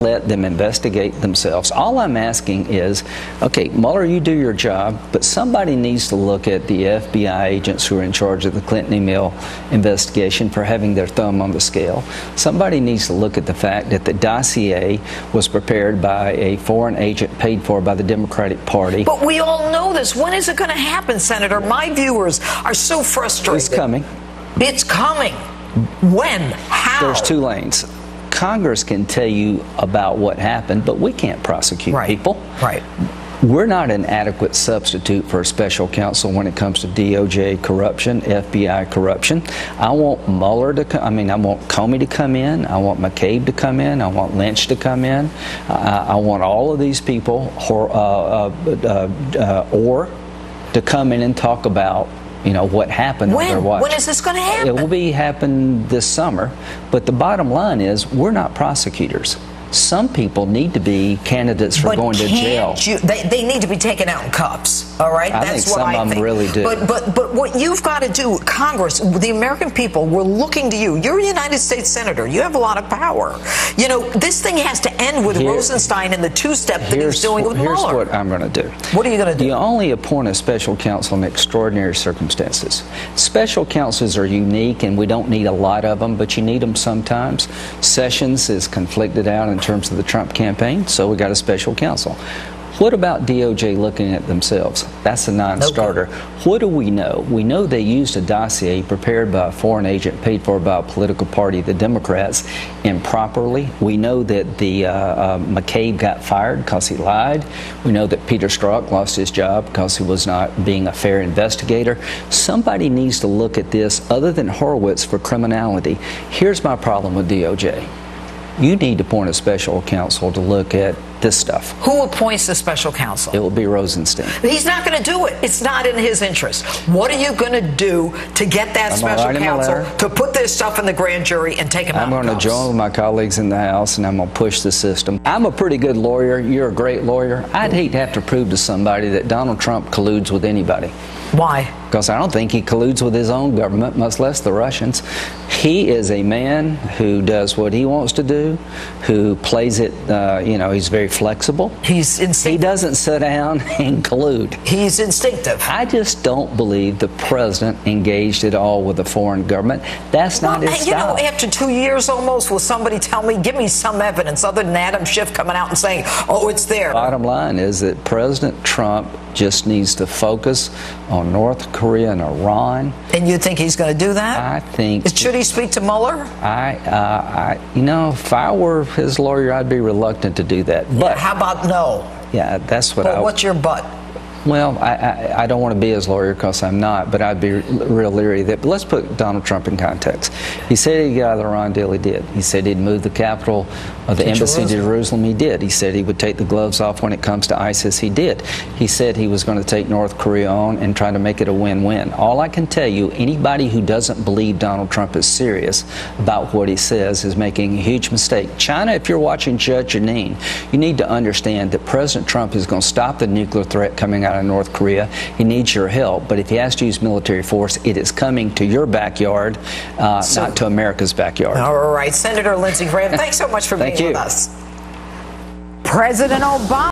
Let them investigate themselves. All I'm asking is, okay, Mueller, you do your job, but somebody needs to look at the FBI agents who are in charge of the Clinton email investigation for having their thumb on the scale. Somebody needs to look at the fact that the dossier was prepared by a foreign agent paid for by the Democratic Party. But we all know this. When is it going to happen, Senator? My viewers are so frustrated. It's coming. It's coming. When? How? There's two lanes. Congress can tell you about what happened, but we can't prosecute people. Right. We're not an adequate substitute for a special counsel when it comes to DOJ corruption, FBI corruption. I want Mueller to I want Comey to come in. I want McCabe to come in. I want Lynch to come in. I want all of these people, Ohr, to come in and talk about what happened on their watch. When is this going to happen? It will happen this summer. But the bottom line is, we're not prosecutors. Some people need to be candidates for going to jail. They need to be taken out in cuffs, all right? I think some of them really do. But what you've got to do, Congress, the American people, we're looking to you. You're a United States Senator. You have a lot of power. This thing has to end with Rosenstein and the two-step that he's doing with Mueller. Here's what I'm going to do. What are you going to do? You only appoint a special counsel in extraordinary circumstances. Special counsels are unique, and we don't need a lot of them, but you need them sometimes. Sessions is conflicted out in terms of the Trump campaign, so we got a special counsel. What about DOJ looking at themselves? That's a non-starter. Okay. What do we know? We know they used a dossier prepared by a foreign agent paid for by a political party, the Democrats, improperly. We know that the McCabe got fired because he lied. We know that Peter Strzok lost his job because he was not being a fair investigator. Somebody needs to look at this other than Horowitz for criminality. Here's my problem with DOJ. You need to appoint a special counsel to look at this stuff. Who appoints the special counsel? It will be Rosenstein. He's not going to do it. It's not in his interest. What are you going to do to get that special counsel to put this stuff in the grand jury and take him out? I'm going to join with my colleagues in the House, and I'm going to push the system. I'm a pretty good lawyer. You're a great lawyer. I'd hate to have to prove to somebody that Donald Trump colludes with anybody. Why? Because I don't think he colludes with his own government, much less the Russians. He is a man who does what he wants to do, who plays it, he's very flexible. He's instinctive. He doesn't sit down and collude. He's instinctive. I just don't believe the president engaged at all with a foreign government. That's not his style. After 2 years almost, will somebody tell me, give me some evidence other than Adam Schiff coming out and saying, oh, it's there? Bottom line is that President Trump just needs to focus on North Korea and Iran. And you think he's going to do that? I think. Should he speak to Mueller? If I were his lawyer, I'd be reluctant to do that. But how about no? Yeah, that's what what's your but? Well, I don't want to be his lawyer because I'm not, but I'd be real leery of that. But let's put Donald Trump in context. He said he'd get out of the Iran deal. He did. He said he'd move the capital of the embassy to Jerusalem. He did. He said he would take the gloves off when it comes to ISIS. He did. He said he was going to take North Korea on and try to make it a win-win. All I can tell you, anybody who doesn't believe Donald Trump is serious about what he says is making a huge mistake. China, if you're watching Judge Jeanine, you need to understand that President Trump is going to stop the nuclear threat coming out of North Korea. He needs your help, but if he has to use military force, it is coming to your backyard, not to America's backyard. All right, Senator Lindsey Graham, thanks so much for being with us. President Obama